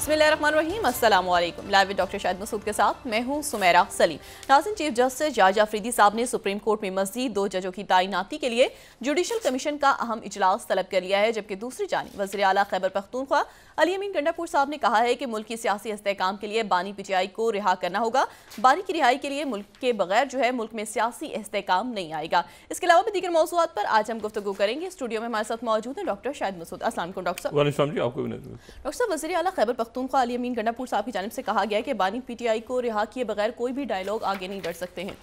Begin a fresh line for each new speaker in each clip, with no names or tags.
बिस्मिल्लाहिर्रहमानिर्रहीम, अस्सलाम वालेकुम। Live with doctor Shahid Masood के साथ मैं हूं सुमेरा सलीम। नाज़रीन, चीफ जस्टिस जाज अफरीदी साहब ने सुप्रीम कोर्ट में मज़ीद 2 जजों की तैनाती के लिए जुडिशल कमीशन का अहम इजलास तलब कर लिया है, जबकि दूसरी जानिब वज़ीर आला खैबर पख्तूनख्वा अली अमीन गंडापुर साहब ने कहा है कि मुल्क की सियासी इस्तेहकाम के लिए बानी पीटीआई को रिहा करना होगा। बानी की रिहाई के लिए मुल्क के बगैर मुल्क में सियासी इस्तेहकाम नहीं आएगा। इसके अलावा भी दीगर मौज़ूआत पर आज हम गुफ्तगू करेंगे। स्टूडियो में हमारे साथ मौजूद है डॉक्टर शाहिद मसूद। अस्सलाम वालेकुम डॉक्टर साहब। डॉक्टर साहब, वज़ीर आला खैबर पख्तूनख्वा अली अमीन गंडापुर साहब की जानिब से कहा गया है कि बानी पीटीआई को रिहा किए बगैर कोई भी डायलॉग आगे नहीं बढ़ सकते हैं।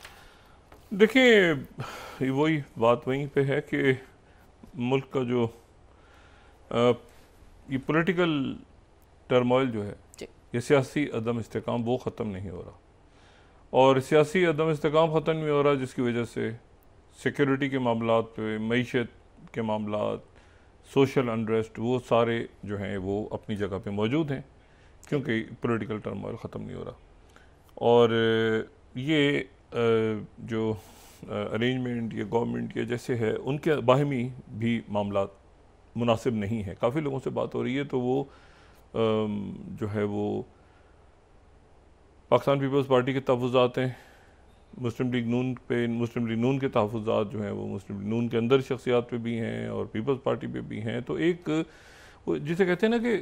देखिए, वही बात वहीं पे है कि मुल्क का जो ये पॉलिटिकल टर्मोइल जो है, ये सियासी अदम इस्तेकाम वो ख़त्म नहीं हो रहा, और सियासी अदम इस्तेकाम ख़त्म नहीं हो रहा जिसकी वजह से सिक्योरिटी के मामलात पे, मईशत के मामलात, सोशल अनरेस्ट, वो सारे जो हैं वो अपनी जगह पे मौजूद हैं, क्योंकि पॉलिटिकल टर्मोइल ख़त्म नहीं हो रहा। और ये जो अरेंजमेंट ये गवर्नमेंट के जैसे है, उनके बाहमी भी मामलात मुनासिब नहीं है। काफ़ी लोगों से बात हो रही है तो वो जो है वो पाकिस्तान पीपल्स पार्टी के तहफ़्फ़ुज़ात हैं, मुस्लिम लीग नून पे, मुस्लिम लीग नून के तहफ़्फ़ुज़ात जो हैं वो मुस्लिम लीग नून के अंदर शख्सियात पे भी हैं और पीपल्स पार्टी पे भी हैं। तो एक वो जिसे कहते हैं ना कि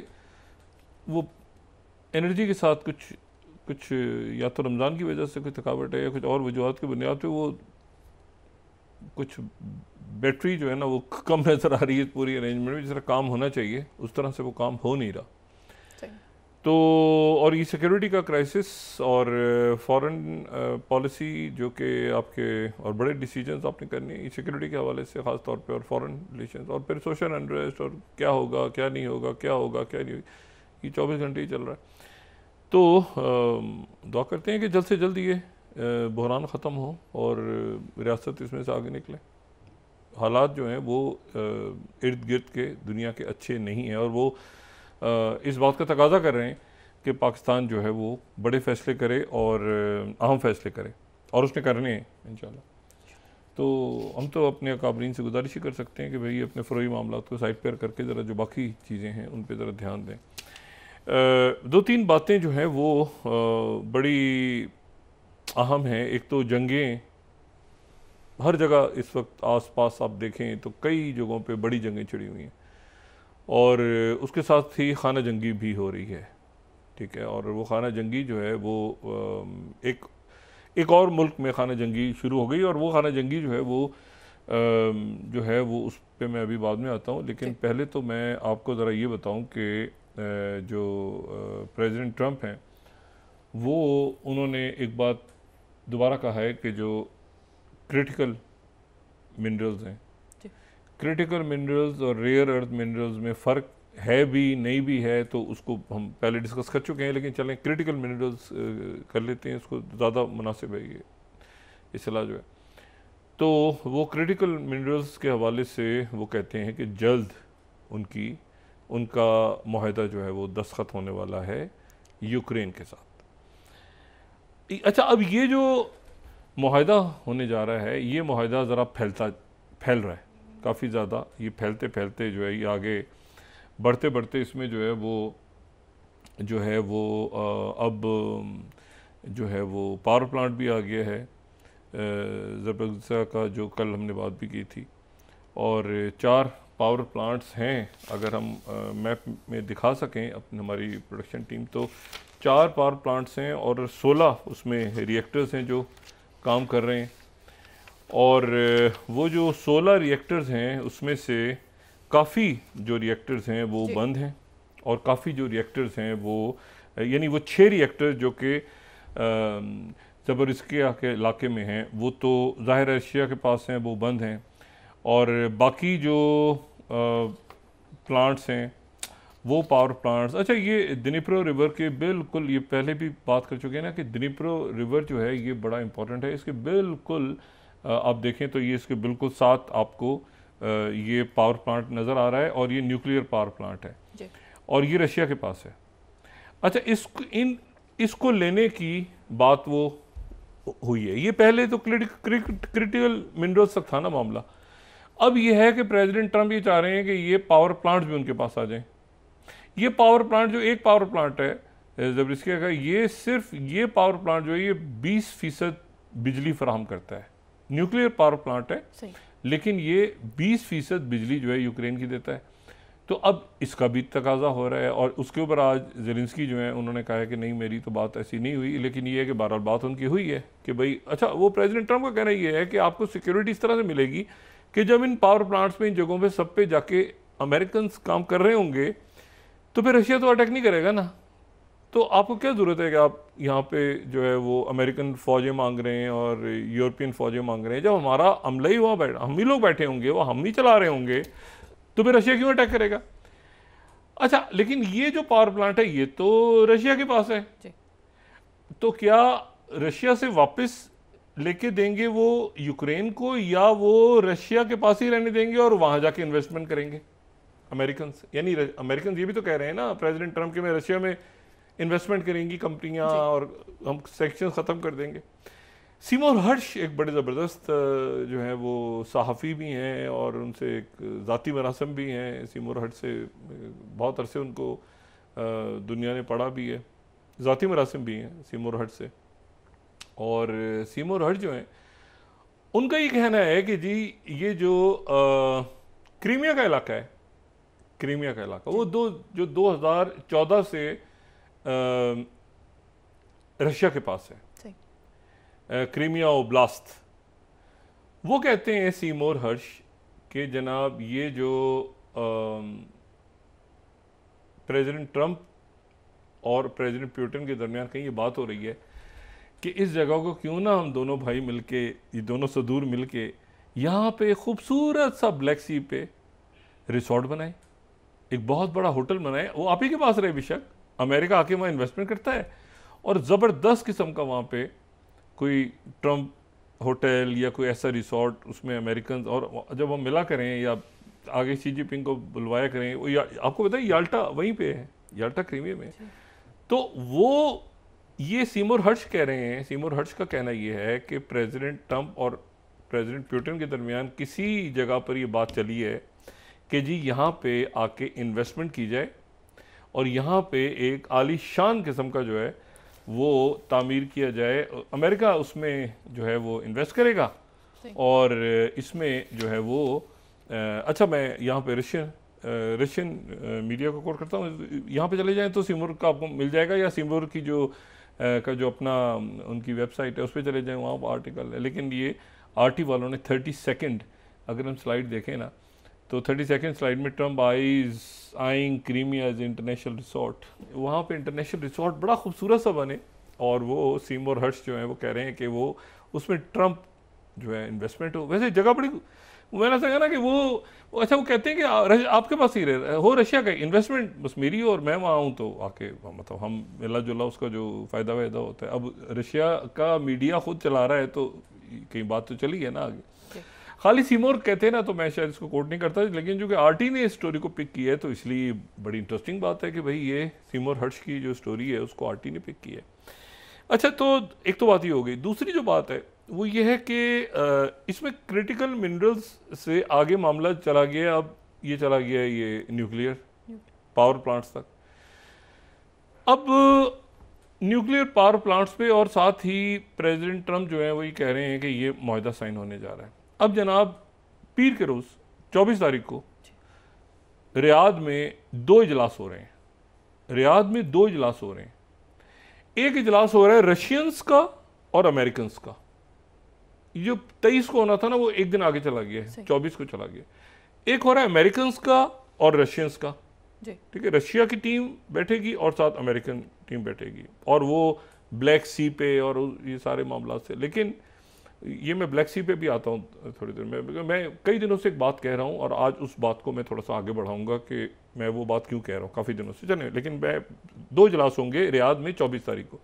वो एनर्जी के साथ कुछ या तो रमज़ान की वजह से कुछ थकावट है या कुछ और वजूहत की बुनियाद पे वो कुछ बैटरी जो है ना वो कम नज़र आ रही है पूरी अरेंजमेंट में। जिस तरह काम होना चाहिए उस तरह से वो काम हो नहीं रहा। तो और ये सिक्योरिटी का क्राइसिस और फॉरेन पॉलिसी जो कि आपके और बड़े डिसीजंस आपने करने हैं सिक्योरिटी के हवाले से ख़ास तौर पे, और फॉरेन रिलेशंस, और फिर सोशल अनरेस्ट, और क्या होगा क्या नहीं होगा, क्या होगा क्या नहीं होगा, ये 24 घंटे ही चल रहा है। तो दुआ करते हैं कि जल्द से जल्द ये बहरान ख़त्म हो और रियासत इसमें से आगे निकले। हालात जो हैं वो इर्द गिर्द के दुनिया के अच्छे नहीं हैं, और वो इस बात का तकाजा कर रहे हैं कि पाकिस्तान जो है वो बड़े फ़ैसले करे और अहम फ़ैसले करे, और उसने करने हैं इंशाल्लाह। तो हम तो अपने अकाबरीन से गुजारिश ही कर सकते हैं कि भाई अपने फ़रोई मामलात को साइड पर करके ज़रा जो बाकी चीज़ें हैं उन पर ज़रा ध्यान दें। 2-3 बातें जो हैं वो बड़ी अहम हैं। एक तो जंगें हर जगह इस वक्त आसपास आप देखें तो कई जगहों पे बड़ी जंगें छिड़ी हुई हैं, और उसके साथ ही खाना जंगी भी हो रही है, ठीक है। और वो खाना जंगी जो है वो एक और मुल्क में खाना जंगी शुरू हो गई, और वो खाना जंगी जो है वो उस पर मैं अभी बाद में आता हूँ। लेकिन पहले तो मैं आपको ज़रा ये बताऊँ कि जो प्रेसिडेंट ट्रंप हैं वो उन्होंने एक बात दोबारा कहा है कि जो क्रिटिकल मिनरल्स हैं, क्रिटिकल मिनरल्स और रेयर अर्थ मिनरल्स में फ़र्क है भी नहीं भी है, तो उसको हम पहले डिस्कस कर चुके हैं। लेकिन चलें क्रिटिकल मिनरल्स कर लेते हैं, इसको ज़्यादा मुनासिब है ये इस्तिलाह जो है। तो वो क्रिटिकल मिनरल्स के हवाले से वो कहते हैं कि जल्द उनका मुआहदा जो है वो दस्तखत होने वाला है यूक्रेन के साथ। अच्छा, अब ये जो मुआहदा होने जा रहा है, ये मुआहदा ज़रा फैल रहा है काफ़ी ज़्यादा। ये फैलते फैलते जो है ये आगे बढ़ते बढ़ते इसमें जो है वो अब जो है वो पावर प्लांट भी आ गया है ज़बरदस्ता का, जो कल हमने बात भी की थी। और 4 पावर प्लांट्स हैं, अगर हम मैप में दिखा सकें अपनी हमारी प्रोडक्शन टीम, तो 4 पावर प्लांट्स हैं और 16 उसमें रिएक्टर्स हैं जो काम कर रहे हैं। और वो जो 16 रिएक्टर्स हैं उसमें से काफ़ी जो रिएक्टर्स हैं वो बंद हैं, और काफ़ी जो रिएक्टर्स हैं वो यानी वो 6 रिएक्टर जो कि ज़बरदस्ता के इलाके में हैं वो तो ज़ाहिर है रशिया के पास हैं, वो बंद हैं। और बाकी जो प्लांट्स हैं वो पावर प्लांट्स, अच्छा ये दनीप्रो रिवर के बिल्कुल, ये पहले भी बात कर चुके हैं ना कि दनीप्रो रिवर जो है ये बड़ा इंपॉर्टेंट है। इसके बिल्कुल आप देखें तो ये इसके बिल्कुल साथ आपको ये पावर प्लांट नज़र आ रहा है, और ये न्यूक्लियर पावर प्लांट है और ये रशिया के पास है। अच्छा, इसको लेने की बात वो हुई है। ये पहले तो क्रिटिकल मिनरल्स तक था ना मामला। अब ये है कि प्रेसिडेंट ट्रंप ये चाह रहे हैं कि ये पावर प्लांट्स भी उनके पास आ जाएं। ये पावर प्लांट जो एक पावर प्लांट है ज़बरिस्किया का, ये सिर्फ ये पावर प्लांट जो है ये 20% बिजली फराहम करता है। न्यूक्लियर पावर प्लांट है
सही।
लेकिन ये 20% बिजली जो है यूक्रेन की देता है। तो अब इसका भी तकाजा हो रहा है, और उसके ऊपर आज ज़ेलेंस्की जो है उन्होंने कहा है कि नहीं मेरी तो बात ऐसी नहीं हुई, लेकिन ये है कि बहरहाल बात उनकी हुई है कि भाई अच्छा, वो प्रेसिडेंट ट्रंप का कहना ये है कि आपको सिक्योरिटी इस तरह से मिलेगी कि जब इन पावर प्लांट्स में, इन जगहों पे सब पे जाके अमेरिकन काम कर रहे होंगे तो फिर रशिया तो अटैक नहीं करेगा ना। तो आपको क्या ज़रूरत है कि आप यहाँ पे जो है वो अमेरिकन फ़ौजें मांग रहे हैं और यूरोपियन फ़ौजें मांग रहे हैं, जब हमारा अमला ही वहाँ हम ही लोग बैठे होंगे, वो हम ही चला रहे होंगे, तो फिर रशिया क्यों अटैक करेगा। अच्छा, लेकिन ये जो पावर प्लांट है ये तो रशिया के पास है, तो क्या रशिया से वापस लेके देंगे वो यूक्रेन को, या वो रशिया के पास ही रहने देंगे और वहाँ जाके इन्वेस्टमेंट करेंगे अमेरिकन? यानी अमेरिकन ये भी तो कह रहे हैं ना प्रेसिडेंट ट्रंप के, मैं रशिया में इन्वेस्टमेंट करेंगी कंपनियां और हम सेक्शन ख़त्म कर देंगे। सीमोर हर्श एक बड़े ज़बरदस्त जो है वो सहाफ़ी भी हैं और उनसे एक ज़ाती मरासम भी हैं। सीमोर हर्श से बहुत अरसे उनको दुनिया ने पढ़ा भी है, ज़ाती मरासम भी हैं सीमोर हर्श से। और सीमोर हर्श जो हैं उनका ये कहना है कि जी ये जो क्रीमिया का इलाका है, क्रीमिया का इलाका वो जो 2014 से रशिया के पास है, क्रीमिया ओब्लास्ट, वो कहते हैं सीमोर हर्श कि जनाब ये जो प्रेसिडेंट ट्रंप और प्रेसिडेंट पुतिन के दरमियान कहीं ये बात हो रही है कि इस जगह को क्यों ना हम दोनों भाई मिलके, ये दोनों सदूर मिलके यहाँ पे खूबसूरत सा ब्लैक सी पे रिसोर्ट बनाए, एक बहुत बड़ा होटल बनाए, वो आप ही के पास रहे बेशक, अमेरिका आके वहाँ इन्वेस्टमेंट करता है और ज़बरदस्त किस्म का वहाँ पे कोई ट्रंप होटल या कोई ऐसा रिसोर्ट, उसमें अमेरिकन, और जब हम मिला करें या आगे शी जिनपिंग को बुलवाया करें, वो आपको बताइए याल्टा वहीं पे है, याल्टा क्रीमिया में। तो वो ये सीमोर हर्श कह रहे हैं, सीमोर हर्श का कहना ये है कि प्रेसिडेंट ट्रंप और प्रेसिडेंट पुतिन के दरमियान किसी जगह पर ये बात चली है कि जी यहाँ पे आके इन्वेस्टमेंट की जाए और यहाँ पे एक आलीशान किस्म का जो है वो तामीर किया जाए। अमेरिका उसमें जो है वो इन्वेस्ट करेगा और इसमें जो है वो अच्छा, मैं यहाँ पे रशियन मीडिया को कोट करता हूँ, यहाँ पे चले जाएं तो सीमोर का आपको मिल जाएगा, या सीमोर की जो अपना उनकी वेबसाइट है उस पर चले जाएं, वहाँ आर्टिकल है। लेकिन ये आरटी वालों ने 30 सेकंड, अगर हम स्लाइड देखें ना तो 30 सेकंड स्लाइड में Trump eyeing Crimea as international resort, वहाँ पे इंटरनेशनल रिसोर्ट बड़ा खूबसूरत सा बने, और वो सीमोर हर्श जो है वो कह रहे हैं कि वो उसमें ट्रंप जो है इन्वेस्टमेंट हो। वैसे जगह बड़ी, मैंने ऐसा कहा ना कि वो अच्छा, वो कहते हैं कि आपके पास ही हो रशिया का इन्वेस्टमेंट बस मेरी, और मैं वहाँ हूँ तो आके मतलब हम मिला जुला उसका जो फ़ायदा वायदा होता है। अब रशिया का मीडिया खुद चला रहा है तो कहीं बात तो चली है ना आगे। खाली सीमोर कहते हैं ना, तो मैं शायद इसको कोट नहीं करता, लेकिन जो कि आरटी ने इस स्टोरी को पिक की है तो इसलिए बड़ी इंटरेस्टिंग बात है कि भाई ये सीमोर हर्श की जो स्टोरी है उसको आरटी ने पिक की है। अच्छा, तो एक तो बात ये हो गई। दूसरी जो बात है वो ये है कि इसमें क्रिटिकल मिनरल्स से आगे मामला चला गया, अब ये चला गया ये न्यूक्लियर पावर प्लांट्स तक। अब न्यूक्लियर पावर प्लांट्स पे और साथ ही प्रेसिडेंट ट्रंप जो है वो ये कह रहे हैं कि ये मुआहदा साइन होने जा रहा है। अब जनाब पीर के रोज़ 24 तारीख को रियाद में 2 इजलास हो रहे हैं, रियाद में 2 इजलास हो रहे हैं। एक इजलास हो रहा है रशियंस का और अमेरिकन का, जो 23 को होना था ना वो एक दिन आगे चला गया है, 24 को चला गया। एक हो रहा है अमेरिकन का और रशियंस का, ठीक है, रशिया की टीम बैठेगी और साथ अमेरिकन टीम बैठेगी, और वो ब्लैक सी पे और ये सारे मामला से। लेकिन ये मैं ब्लैक सी पे भी आता हूँ थोड़ी देर में, मैं कई दिनों से एक बात कह रहा हूँ और आज उस बात को मैं थोड़ा सा आगे बढ़ाऊंगा कि मैं वो बात क्यों कह रहा हूँ काफ़ी दिनों से। चले, लेकिन मैं 2 इजलास होंगे रियाद में 24 तारीख को,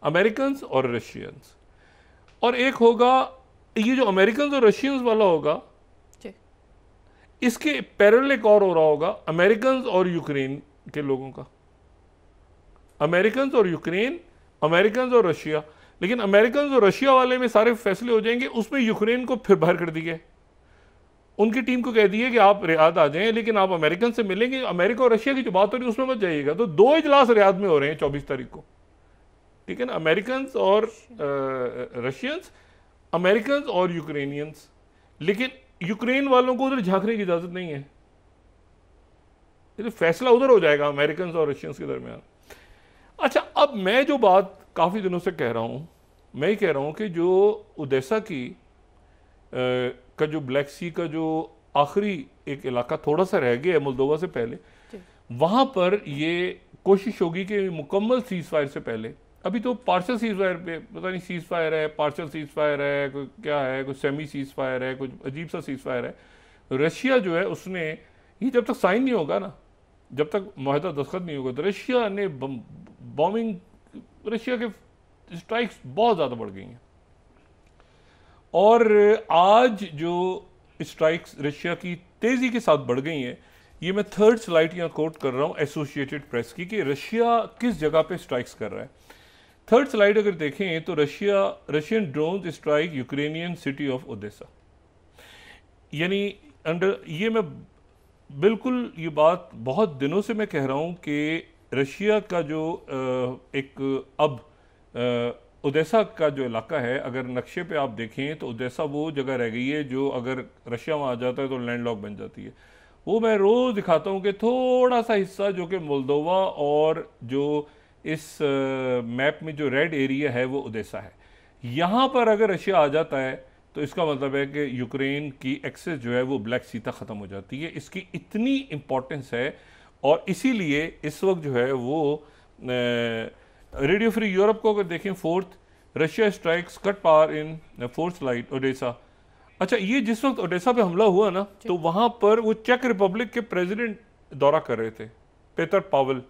अमेरिकन और रशियंस, और एक होगा ये जो अमेरिकन और रशियंस वाला होगा, इसके पैरेलल एक और हो रहा होगा अमेरिकन और यूक्रेन के लोगों का, अमेरिकन और यूक्रेन, अमेरिकन और रशिया। लेकिन अमेरिकन और रशिया वाले में सारे फैसले हो जाएंगे, उसमें यूक्रेन को फिर बाहर कर दिया। उनकी टीम को कह दिए कि आप रियाद आ जाएं, लेकिन आप अमेरिकन से मिलेंगे, अमेरिका और रशिया की जो बात हो रही है उसमें मत जाइएगा। तो 2 इजलास रियाद में हो रहे हैं 24 तारीख को, ठीक है ना, अमेरिकन और रशियंस, अमेरिकन और यूक्रेनियंस। लेकिन यूक्रेन वालों को उधर झांकने की इजाजत नहीं है, तो फैसला उधर हो जाएगा अमेरिकन और रशियंस के दरमियान। अच्छा, अब मैं जो बात काफी दिनों से कह रहा हूं, मैं ही कह रहा हूं कि जो ओडेसा की का जो ब्लैक सी का जो आखिरी एक इलाका थोड़ा सा रह गया है मोल्दोवा से पहले, वहां पर ये कोशिश होगी कि मुकम्मल सीज फायर से पहले, अभी तो पार्शल सीज फायर पे पता नहीं, सीज फायर है, पार्शल सीज फायर है, कोई क्या है, कोई सेमी सीज फायर है, कुछ अजीब सा सीज फायर है। रशिया जो है उसने, ये जब तक साइन नहीं होगा ना, जब तक मुआहदा दस्तखत नहीं होगा, तो रशिया ने बॉम्बिंग, रशिया के स्ट्राइक्स बहुत ज़्यादा बढ़ गई हैं। और आज जो स्ट्राइक्स रशिया की तेज़ी के साथ बढ़ गई हैं, ये मैं थर्ड स्लाइड यहाँ कोट कर रहा हूँ एसोसिएटेड प्रेस की, कि रशिया किस जगह पे स्ट्राइक्स कर रहा है। थर्ड स्लाइड अगर देखें तो Russian drone strike Ukrainian city of Odesa, यानी अंडर, ये मैं बिल्कुल ये बात बहुत दिनों से मैं कह रहा हूँ कि रशिया का जो एक अब ओडेसा का जो इलाका है, अगर नक्शे पे आप देखें तो ओडेसा वो जगह रह गई है जो अगर रशिया वहाँ आ जाता है तो लैंडलॉक बन जाती है। वो मैं रोज़ दिखाता हूँ कि थोड़ा सा हिस्सा जो कि मोल्दोवा और जो इस मैप में जो रेड एरिया है वो ओडेसा है। यहाँ पर अगर रशिया आ जाता है तो इसका मतलब है कि यूक्रेन की एक्सेस जो है वो ब्लैक सी तक ख़त्म हो जाती है। इसकी इतनी इम्पोर्टेंस है, और इसीलिए इस वक्त जो है वो रेडियो फ्री यूरोप को अगर देखें, fourth, Russia strikes cut power in fourth slide Odesa. अच्छा, ये जिस वक्त ओडेसा पे हमला हुआ ना, तो वहाँ पर वो चेक रिपब्लिक के प्रेसिडेंट दौरा कर रहे थे, पेटर पावल।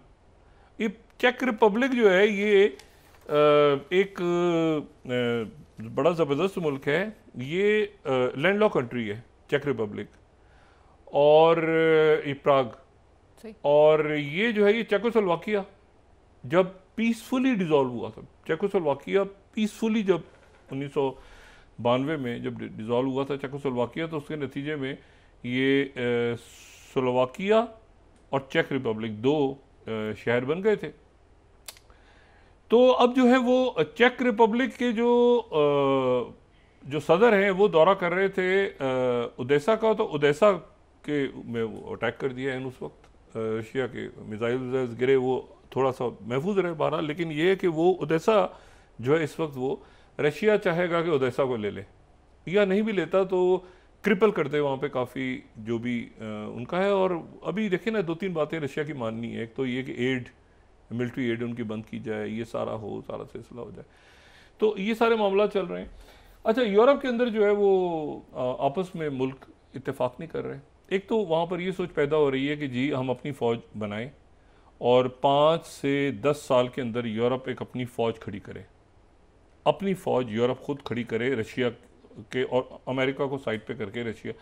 ये चेक रिपब्लिक जो है ये एक बड़ा ज़बरदस्त मुल्क है, ये लैंडलॉक कंट्री है चेक रिपब्लिक, और ये प्राग, और ये जो है ये चेकोस्लोवाकिया जब पीसफुली डिसॉल्व हुआ था, चेकोस्लोवाकिया पीसफुली जब 1992 में जब डिसॉल्व हुआ था चेकोस्लोवाकिया, तो उसके नतीजे में ये स्लोवाकिया और चेक रिपब्लिक दो शहर बन गए थे। तो अब जो है वो चेक रिपब्लिक के जो सदर हैं वो दौरा कर रहे थे ओडेसा का, तो ओडेसा के में वो अटैक कर दिया है उस वक्त, रशिया के मिसाइल गिरे, वो थोड़ा सा महफूज रहे बारह, लेकिन ये है कि वो ओडेसा जो है इस वक्त वो रशिया चाहेगा कि ओडेसा को ले ले, या नहीं भी लेता तो क्रिपल करते वहाँ पे काफ़ी जो भी उनका है। और अभी देखिए ना, 2-3 बातें रशिया की माननी है। एक तो ये कि एड, मिलिट्री एड उनकी बंद की जाए, ये सारा सिलसिला हो जाए, तो ये सारे मामला चल रहे हैं। अच्छा, यूरोप के अंदर जो है वो आपस में मुल्क इत्तेफाक नहीं कर रहे। एक तो वहाँ पर ये सोच पैदा हो रही है कि जी हम अपनी फ़ौज बनाएं और 5 से 10 साल के अंदर यूरोप एक अपनी फ़ौज खड़ी करे, अपनी फ़ौज यूरोप खुद खड़ी करे रशिया के और अमेरिका को साइड पे करके रशिया।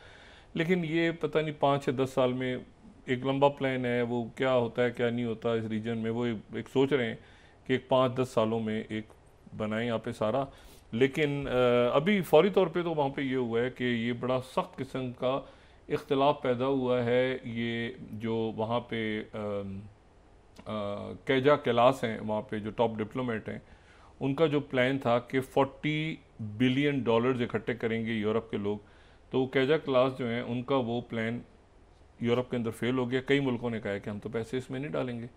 लेकिन ये पता नहीं 5 या 10 साल में, एक लंबा प्लान है, वो क्या होता है क्या नहीं होता इस रीजन में, वो एक सोच रहे हैं कि 5-10 सालों में एक बनाएं यहाँ पे सारा। लेकिन अभी फौरी तौर पे तो वहाँ पे ये हुआ है कि ये बड़ा सख्त किस्म का इख्तिलाफ पैदा हुआ है। ये जो वहाँ पे कैजा कैलास हैं, वहाँ पे जो टॉप डिप्लोमेट हैं, उनका जो प्लान था कि $40 बिलियन इकट्ठे करेंगे यूरोप के लोग, तो कैजा क्लास जो हैं उनका वो प्लान यूरोप के अंदर फेल हो गया। कई मुल्कों ने कहा है कि हम तो पैसे इसमें नहीं डालेंगे,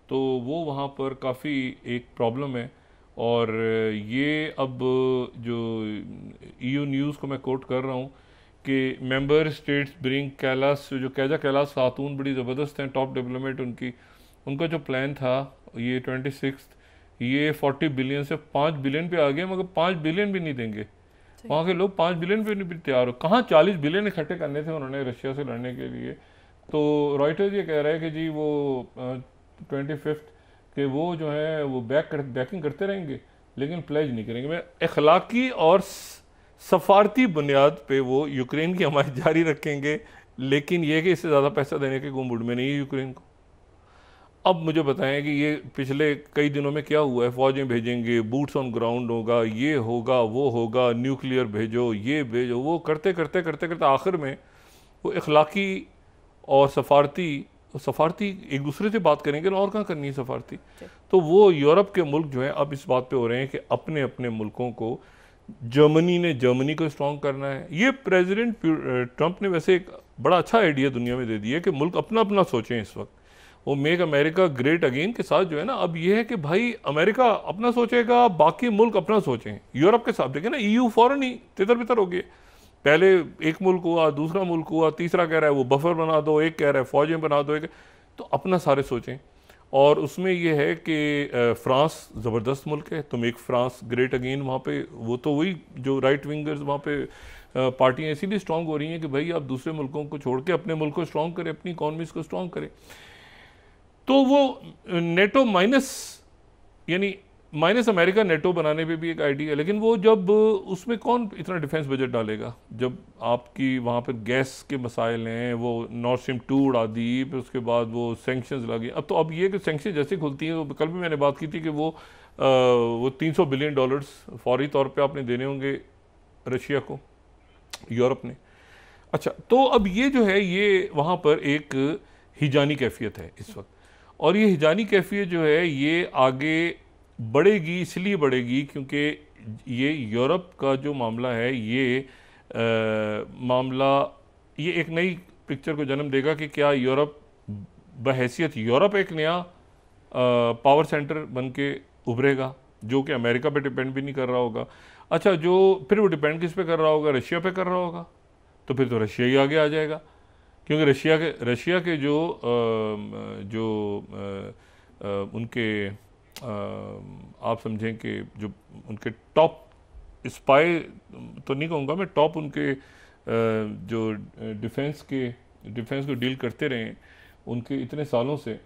तो वो वहाँ पर काफ़ी एक प्रॉब्लम है। और ये अब जो EU न्यूज़ को मैं कोट कर रहा हूँ कि मेंबर स्टेट्स ब्रिंग कैलास, जो कैजा कैलास खातून बड़ी ज़बरदस्त हैं, टॉप डिप्लोमेट उनका जो प्लान था ये 26, ये 40 बिलियन से 5 बिलियन पे आ गया, मगर 5 बिलियन भी नहीं देंगे वहाँ के लोग, 5 बिलियन पे नहीं तैयार हो। कहाँ 40 बिलियन इकट्ठे करने थे उन्होंने रशिया से लड़ने के लिए। तो रॉयटर्स ये कह रहा है कि जी वो 25 के वो जो है वो बैकिंग करते रहेंगे लेकिन प्लेज नहीं करेंगे। मैं अखलाकी और सफारती बुनियाद पे वो यूक्रेन की हमारी जारी रखेंगे, लेकिन ये कि इससे ज़्यादा पैसा देने के गुम में नहीं है यूक्रेन को। अब मुझे बताएं कि ये पिछले कई दिनों में क्या हुआ है, फ़ौजें भेजेंगे, बूट्स ऑन ग्राउंड होगा, ये होगा वो होगा, न्यूक्लियर भेजो, ये भेजो, वो करते करते आखिर में वो अखलाकी और सफारती एक दूसरे से बात करेंगे ना, और कहाँ करनी है सफारती। तो वो यूरोप के मुल्क जो हैं अब इस बात पे हो रहे हैं कि अपने अपने मुल्कों को, जर्मनी ने जर्मनी को स्ट्रॉन्ग करना है। ये प्रेसिडेंट ट्रंप ने वैसे एक बड़ा अच्छा आइडिया दुनिया में दे दिया है कि मुल्क अपना अपना सोचें इस वक्त। वो मेक अमेरिका ग्रेट अगेन के साथ जो है ना, अब ये है कि भाई अमेरिका अपना सोचेगा, बाकी मुल्क अपना सोचें। यूरोप के साथ देखें ना, EU फौरन ही तितर बितर हो गए। पहले एक मुल्क हुआ, दूसरा मुल्क हुआ, तीसरा कह रहा है वो बफर बना दो, एक कह रहा है फौजें बना दो, एक तो अपना सारे सोचें। और उसमें यह है कि फ्रांस ज़बरदस्त मुल्क है, तो मेक फ्रांस ग्रेट अगेन। वहाँ पे वो तो वही जो राइट विंगर्स वहाँ पे पार्टियाँ इसीलिए स्ट्रॉन्ग हो रही हैं कि भाई आप दूसरे मुल्कों को छोड़ के अपने मुल्क को स्ट्रॉन्ग करें, अपनी इकॉनमीज़ को स्ट्रॉन्ग करें। तो वो नेटो माइनस, यानी माइनस अमेरिका नेटो बनाने पे भी एक आइडिया है, लेकिन वो जब उसमें कौन इतना डिफेंस बजट डालेगा जब आपकी वहाँ पर गैस के मसाइल हैं। वो नॉर्थ स्ट्रीम 2 उड़ा दी, फिर उसके बाद वो सेंक्शंस लगे। अब ये कि सेंक्शन जैसे खुलती हैं, तो कल भी मैंने बात की थी कि वो $300 बिलियन फौरी तौर पे आपने देने होंगे रशिया को, यूरोप ने। अच्छा, तो अब ये जो है ये वहाँ पर एक हिजानी कैफियत है इस वक्त, और ये हिजानी कैफियत जो है ये आगे बढ़ेगी। इसलिए बढ़ेगी क्योंकि ये यूरोप का जो मामला है, ये मामला ये एक नई पिक्चर को जन्म देगा कि क्या यूरोप बहैसियत यूरोप एक नया पावर सेंटर बन के उभरेगा, जो कि अमेरिका पे डिपेंड भी नहीं कर रहा होगा। अच्छा, जो फिर वो डिपेंड किस पे कर रहा होगा? रशिया पे कर रहा होगा। तो फिर तो रशिया ही आगे आ जाएगा, क्योंकि रशिया के उनके आप समझें कि जो उनके टॉप स्पाई तो नहीं कहूँगा मैं, टॉप उनके जो डिफेंस को डील करते रहे हैं उनके इतने सालों से,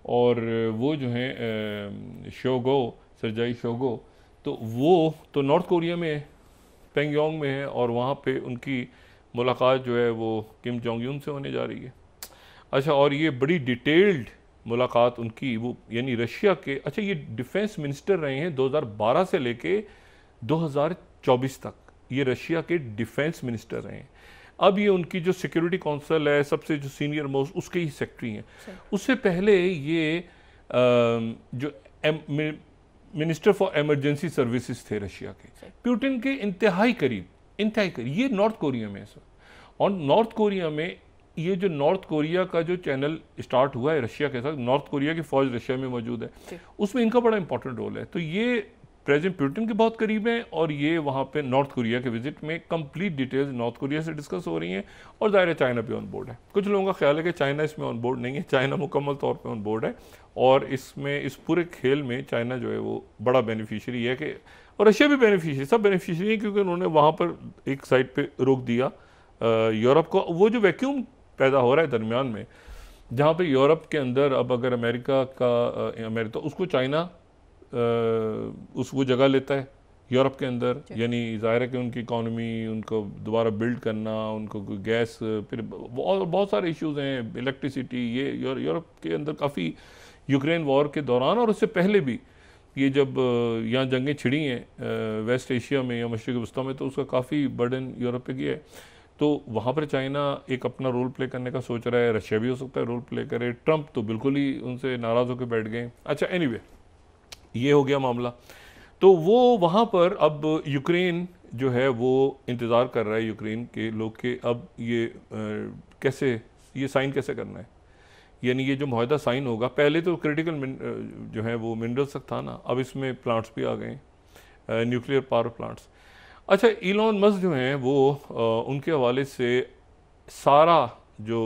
और वो जो हैं सरजाई शोगो, तो वो तो नॉर्थ कोरिया में है, पेंगयोंग में है, और वहाँ पे उनकी मुलाकात जो है वो किम जोंग यून से होने जा रही है। अच्छा, और ये बड़ी डिटेल्ड मुलाकात उनकी, वो यानी रशिया के, अच्छा ये डिफेंस मिनिस्टर रहे हैं 2012 से लेके 2024 तक, ये रशिया के डिफेंस मिनिस्टर रहे हैं। अब ये उनकी जो सिक्योरिटी काउंसिल है, सबसे जो सीनियर मोस्ट, उसके ही सेक्रेटरी हैं। उससे पहले ये जो मिनिस्टर फॉर इमरजेंसी सर्विसेज थे रशिया के, पुतिन के इंतहाई करीब। ये नॉर्थ कोरिया में है सर, और नॉर्थ कोरिया में ये जो नॉर्थ कोरिया का जो चैनल स्टार्ट हुआ है रशिया के साथ, नॉर्थ कोरिया की फौज रशिया में मौजूद है, उसमें इनका बड़ा इंपॉर्टेंट रोल है। तो ये प्रेसिडेंट पुतिन के बहुत करीब हैं, और ये वहाँ पे नॉर्थ कोरिया के विजिट में कंप्लीट डिटेल्स नॉर्थ कोरिया से डिस्कस हो रही हैं, और ज़ाहिर है चाइना भी ऑन बोर्ड है। कुछ लोगों का ख्याल है कि चाइना इसमें ऑन बोर्ड नहीं है, चाइना मुकम्मल तौर पे ऑन बोर्ड है, और इसमें इस पूरे खेल में चाइना जो है वो बड़ा बेनिफिशियरी है, कि और रशिया भी बेनिफिशियरी, सब बेनिफिशियरी है, क्योंकि उन्होंने वहाँ पर एक साइड पर रोक दिया यूरोप को। वो जो वैक्यूम पैदा हो रहा है दरमियान में, जहाँ पे यूरोप के अंदर अब अगर अमेरिका तो उसको चाइना वो जगह लेता है यूरोप के अंदर, यानी ज़ाहिर है कि उनकी इकॉनमी, उनको दोबारा बिल्ड करना, उनको गैस, फिर बहुत सारे इश्यूज़ हैं, इलेक्ट्रिसिटी, ये यूरोप के अंदर काफ़ी यूक्रेन वॉर के दौरान और उससे पहले भी, ये जब यहाँ जंगें छिड़ी हैं वेस्ट एशिया में या मशरिक़ वस्ता में, तो उसका काफ़ी बर्डन यूरोप पे किया है। तो वहाँ पर चाइना एक अपना रोल प्ले करने का सोच रहा है, रशिया भी हो सकता है रोल प्ले करे, ट्रंप तो बिल्कुल ही उनसे नाराज़ होकर बैठ गए। अच्छा, एनीवे ये हो गया मामला। तो वो वहाँ पर अब यूक्रेन जो है वो इंतज़ार कर रहा है, यूक्रेन के लोग के अब ये कैसे ये साइन कैसे करना है, यानी ये जो मुआहदा साइन होगा, पहले तो क्रिटिकल जो है वो मिनरल्स तक था ना, अब इसमें प्लांट्स भी आ गए, न्यूक्लियर पावर प्लांट्स। अच्छा, इलॉन मस्क जो हैं वो उनके हवाले से सारा जो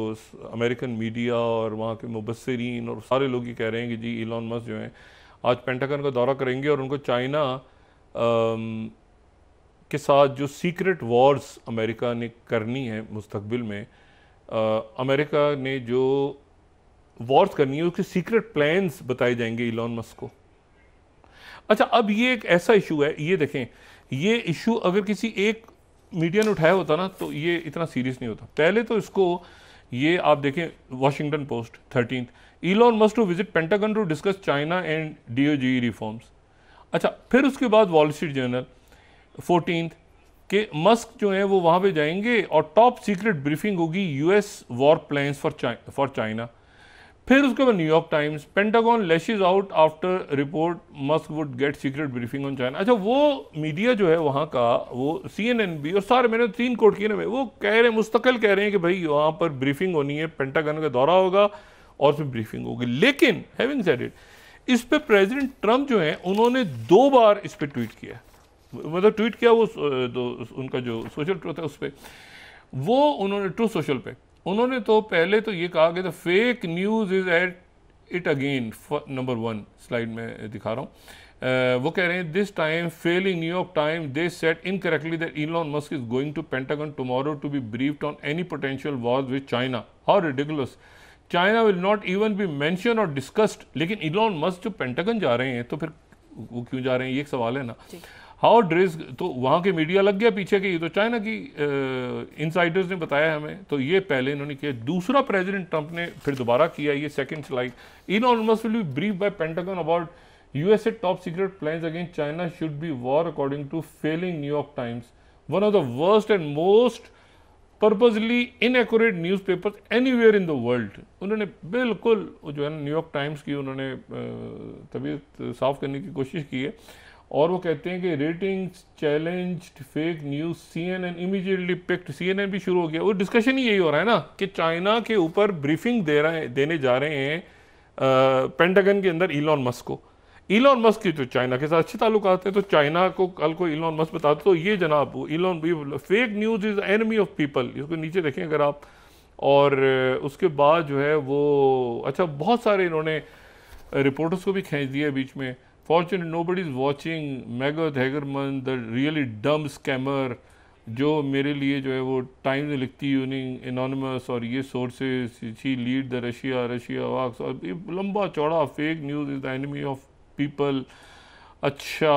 अमेरिकन मीडिया और वहाँ के मुबस्सिरीन और सारे लोग ये कह रहे हैं कि जी इलॉन मस्क जो हैं आज पेंटागन का दौरा करेंगे और उनको चाइना के साथ जो सीक्रेट वॉर्स अमेरिका ने करनी है मुस्तकबिल में, अमेरिका ने जो वॉर्स करनी है उसके सीक्रेट प्लान्स बताए जाएंगे इलॉन मस्क को। अच्छा, अब ये एक ऐसा इशू है, ये देखें, ये इशू अगर किसी एक मीडिया ने उठाया होता ना तो ये इतना सीरियस नहीं होता। पहले तो इसको ये आप देखें, Washington Post 13th, Elon Musk to visit Pentagon to discuss China and DOGE reforms. अच्छा, फिर उसके बाद वॉल स्ट्रीट जर्नल 14th, कि मस्क जो है वो वहाँ पे जाएंगे और टॉप सीक्रेट ब्रीफिंग होगी US war plans for China. फिर उसके बाद New York times, pentagon lashes out after report Musk would get secret briefing on China. अच्छा, वो मीडिया जो है वहाँ का, वो CNN भी और सारे, मैंने 3 कोट किए ना, वो कह रहे हैं, मुस्तकिल कह रहे हैं कि भाई वहाँ पर ब्रीफिंग होनी है, पेंटागन का दौरा होगा और फिर ब्रीफिंग होगी। लेकिन हैविंग सेड इट, इस पे प्रेसिडेंट ट्रंप जो है उन्होंने 2 बार इस पर ट्वीट किया, मतलब ट्वीट किया वो उनका जो सोशल ट्रूथ है उस पर, वो उन्होंने ट्रू सोशल पे उन्होंने तो पहले तो ये कहा कि the fake news is at it again, number 1 slide में दिखा रहा हूँ। वो कह रहे हैं this time failing New York time they said incorrectly that Elon Musk is going to Pentagon tomorrow to be briefed on any potential war with China. How ridiculous, China will not even be mention और discussed. लेकिन Elon Musk जो Pentagon जा रहे हैं तो फिर वो क्यों जा रहे हैं, ये एक सवाल है ना। हाउ ड्रेस, तो वहाँ के मीडिया लग गया पीछे कि ये तो चाइना की इनसाइडर्स ने बताया हमें, तो ये पहले इन्होंने किया। दूसरा प्रेसिडेंट ट्रंप ने फिर दोबारा किया, ये second slide, Elon Musk will be brief by Pentagon about USA top secret plans against China should be war according to failing New York Times, one of the worst and most purposely inaccurate newspapers anywhere in the world. उन्होंने बिल्कुल जो है ना New York times की उन्होंने तबीयत साफ करने की कोशिश की है, और वो कहते हैं कि ratings challenged fake news, CNN immediately picked, CNN भी शुरू हो गया। वो डिस्कशन ही यही हो रहा है ना कि चाइना के ऊपर ब्रीफिंग देने जा रहे हैं पेंटागन के अंदर इलॉन मस्क को। इलॉन मस्क की तो चाइना के साथ अच्छे ताल्लुकात हैं, तो चाइना को कल को इलॉन मस्क बताते तो ये जनाब Elon fake news is enemy of people, इसको नीचे देखें अगर आप। और उसके बाद जो है वो अच्छा बहुत सारे इन्होंने रिपोर्टर्स को भी खींच दिया बीच में। Fortunately, nobody is watching. Maggot Hagerman, the really dumb scammer, जो मेरे लिए जो है वो टाइम्स में लिखती यूनिंग एनोनिमस और ये sources, she lead the Russia hoax, और ये लंबा चौड़ा fake news is the enemy of people. अच्छा,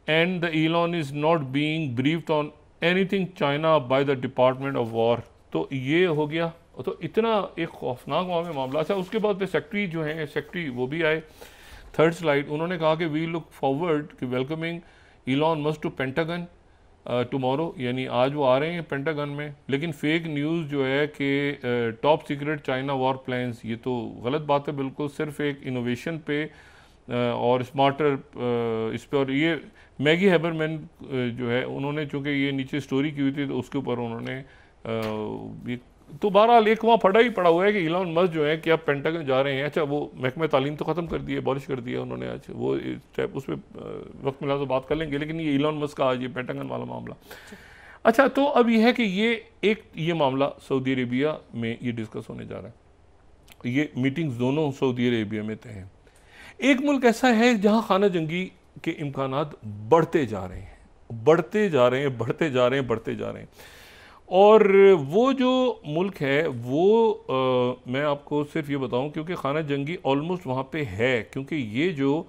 and the Elon is not being briefed on anything China by the department of war. तो ये हो गया, तो इतना एक खौफनाक वहाँ में मामला। अच्छा, उसके बाद फिर सेक्रेटरी जो हैं, सेक्रेटरी वो भी आए। 3rd स्लाइड, उन्होंने कहा कि वी लुक फॉरवर्ड कि welcoming Elon Musk to Pentagon tomorrow, यानी आज वो आ रहे हैं पेंटागन में। लेकिन फेक न्यूज़ जो है कि top secret China war plans, ये तो गलत बात है बिल्कुल, सिर्फ एक इनोवेशन पे और स्मार्टर इस पे। और ये मैगी हैबरमैन जो है उन्होंने, चूँकि ये नीचे स्टोरी की हुई थी तो उसके ऊपर उन्होंने तो बहरहाल एक वहाँ फटा ही पड़ा हुआ है कि इलॉन मस्क जो है कि आप पेंटागन जा रहे हैं। अच्छा, वो महकमा तालीम तो ख़त्म कर दिया, अबॉलिश कर दिया उन्होंने आज, वो उस पर वक्त मिला तो बात कर लेंगे। लेकिन ये इलॉन मस्क का आज ये पेंटागन वाला मामला। अच्छा, तो अब ये है कि ये मामला सऊदी अरेबिया में ये डिस्कस होने जा रहा है। ये मीटिंग्स दोनों सऊदी अरेबिया में तय हैं। एक मुल्क ऐसा है जहाँ खाना जंगी के इम्कानात बढ़ते जा रहे हैं। और वो जो मुल्क है वो मैं आपको सिर्फ ये बताऊं, क्योंकि खाना जंगी ऑलमोस्ट वहाँ पे है, क्योंकि ये जो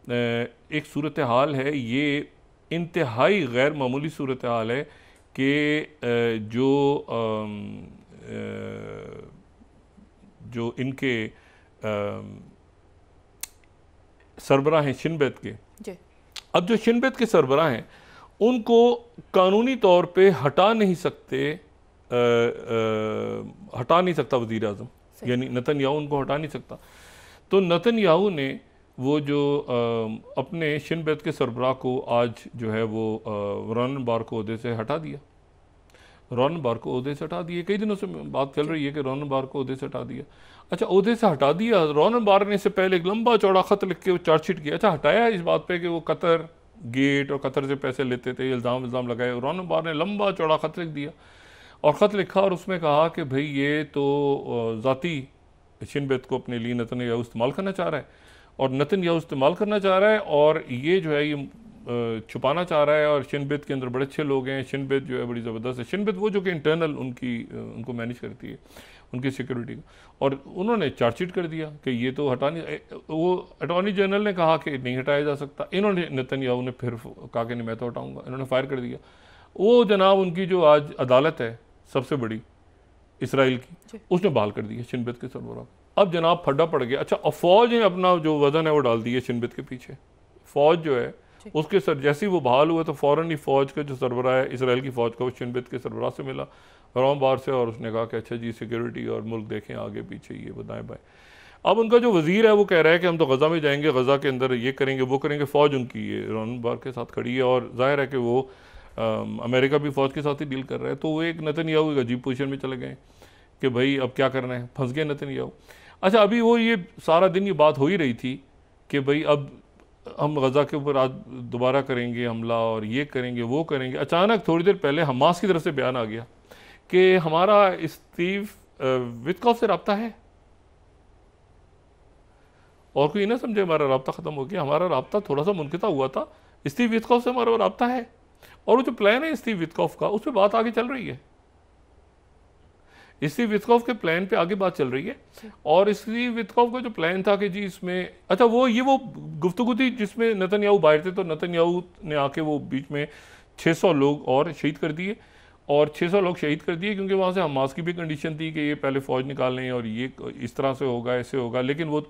एक सूरत हाल है, ये इंतहाई गैर मामूली सूरत हाल है कि जो इनके सरबराह हैं शिन बेत के, अब जो शिन बेत के सरबराह हैं उनको कानूनी तौर पे हटा नहीं सकता वज़ीर आज़म, यानी नेतन्याहू उनको हटा नहीं सकता। तो नेतन्याहू ने वो जो अपने शिन बेत के सरबराह को आज जो है वो रोनन बार को ओहदे से हटा दिया। कई दिनों से बात चल रही है कि रोनन बार को ओहदे से हटा दिया। अच्छा, ओहदे से हटा दिया। रोनन बार ने इससे पहले एक लंबा चौड़ा ख़त लिख के वो चार्जशीट किया। अच्छा, हटाया इस बात पे कि वो कतर गेट और कतर से पैसे लेते थे, इल्ज़ाम लगाए। रोनन बार ने लंबा चौड़ा ख़त लिख दिया और ख़त लिखा और उसमें कहा कि भाई ये तो ज़ाती शिन बेत को अपने लिए नेतन्याहू इस्तेमाल करना चाह रहा है, और नेतन्याहू इस्तेमाल करना चाह रहा है और ये जो है ये छुपाना चाह रहा है। और शिन बेत के अंदर बड़े अच्छे लोग हैं, शिन बेत जो है बड़ी ज़बरदस्त है। शिन बेत वो जो कि इंटरनल उनको मैनेज करती है, उनकी सिक्योरिटी को। और उन्होंने चार्जशीट कर दिया कि ये तो वो अटॉर्नी जनरल ने कहा कि नहीं हटाया जा सकता। इन्होंने नेतन्याहू ने फिर कहा कि नहीं मैं तो हटाऊँगा, इन्होंने फायर कर दिया। वो जनाब उनकी जो आज अदालत है सबसे बड़ी इसराइल की, उसने बहाल कर दिया शिन बेत के सरबराह। अब जनाब फड्डा पड़ गया। अच्छा, फ़ौज ने अपना जो वज़न है वो डाल दिया शिन बेत के पीछे। फ़ौज जो है उसके सर जैसे ही वो बहाल हुआ तो फ़ौरन ही फ़ौज का जो सरबराह है इसराइल की फ़ौज का, वो शिन बेत के सरबराह से मिला रॉम बार से, और उसने कहा कि अच्छा जी सिक्योरिटी और मुल्क देखें आगे पीछे ये बताएं बाएँ। अब उनका जो वज़ीर है वो कह रहा है कि हम तो गज़ा में जाएंगे, गज़ा के अंदर ये करेंगे वो करेंगे। फ़ौज उनकी ये रॉन बार के साथ खड़ी है और ज़ाहिर है कि वो अमेरिका भी फ़ौज के साथ ही डील कर रहा है। तो वो एक नेतन्याहू एक अजीब पोजीशन में चले गए कि भाई अब क्या करना है, फंस गए नेतन्याहू। अच्छा, अभी वो ये सारा दिन ये बात हो ही रही थी कि भाई अब हम गज़ा के ऊपर आज दोबारा करेंगे हमला और ये करेंगे वो करेंगे। अचानक थोड़ी देर पहले हमास की तरफ से बयान आ गया कि हमारा स्टीव विटकॉफ से रब्ता है, और कोई ना समझे हमारा रब्ता ख़त्म हो गया। हमारा रब्ता थोड़ा सा मुनक़ता हुआ था, स्टीव विटकॉफ से हमारा रब्ता है, और वो जो प्लान है स्टीव विटकॉफ का उस पर बात आगे चल रही है। स्टीव विटकॉफ के प्लान पे आगे बात चल रही है, और स्टीव विटकॉफ का जो प्लान था कि जी इसमें अच्छा वो गुफ्तगू थी जिसमें नेतन्याहू बाहर थे, तो नेतन्याहू ने आके वो बीच में 600 लोग और शहीद कर दिए, और 600 लोग शहीद कर दिए क्योंकि वहाँ से हमास की भी कंडीशन थी कि ये पहले फ़ौज निकालें और ये इस तरह से होगा ऐसे होगा। लेकिन वो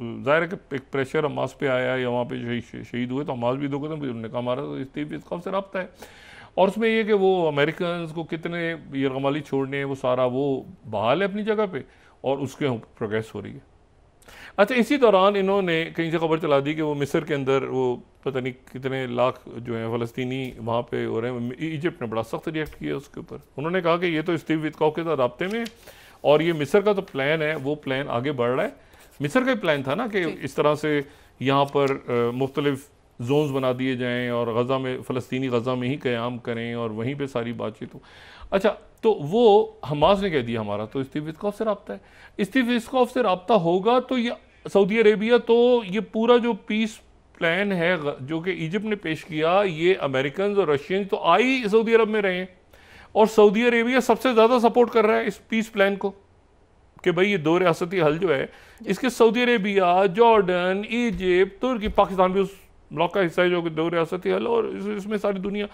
ज़ाहिर है कि एक प्रेशर हमास पे आया या वहाँ पे शहीद हुए तो हमास भी दो कदम, उन्होंने कहा हमारा तो स्टीव विटकॉफ से रब्ता है। और उसमें ये कि वो अमेरिकन को कितने यरगमाली छोड़ने हैं वो सारा वो बहाल है अपनी जगह पे, और उसके प्रोग्रेस हो रही है। अच्छा, इसी दौरान इन्होंने कहीं से खबर चला दी कि वो मिस्र के अंदर वो पता नहीं कितने लाख जो हैं फ़लस्तीनी वहाँ पे हो रहे हैं। इजिप्ट ने बड़ा सख्त रिएक्ट किया उसके ऊपर। उन्होंने कहा कि ये तो स्टीव विटकॉफ के साथ राब्ते में, और ये मिस्र का तो प्लान है वो प्लान आगे बढ़ रहा है। मिस्र का प्लान था ना कि इस तरह से यहाँ पर मुख्तलिफ जोन्स बना दिए जाएं और गज़ा में फ़लस्तीनी गज़ा में ही क़याम करें और वहीं पे सारी बातचीत हो। अच्छा, तो वो हमास ने कह दिया हमारा तो स्टीव विटकॉफ से रब्ता है। स्टीव विटकॉफ से रब्ता होगा तो ये सऊदी अरेबिया, तो ये पूरा जो पीस प्लान है जो कि इजिप्ट ने पेश किया, ये अमेरिकन और रशियन तो आई सऊदी अरब में रहे, और सऊदी अरेबिया सबसे ज़्यादा सपोर्ट कर रहा है इस पीस प्लान को कि भाई ये दो रियासती हल जो है इसके सऊदी अरेबिया, जॉर्डन, इजिप्ट, तुर्की, पाकिस्तान भी उस ब्लॉक का हिस्सा है जो कि दो रियासती हल, और इसमें सारी दुनिया।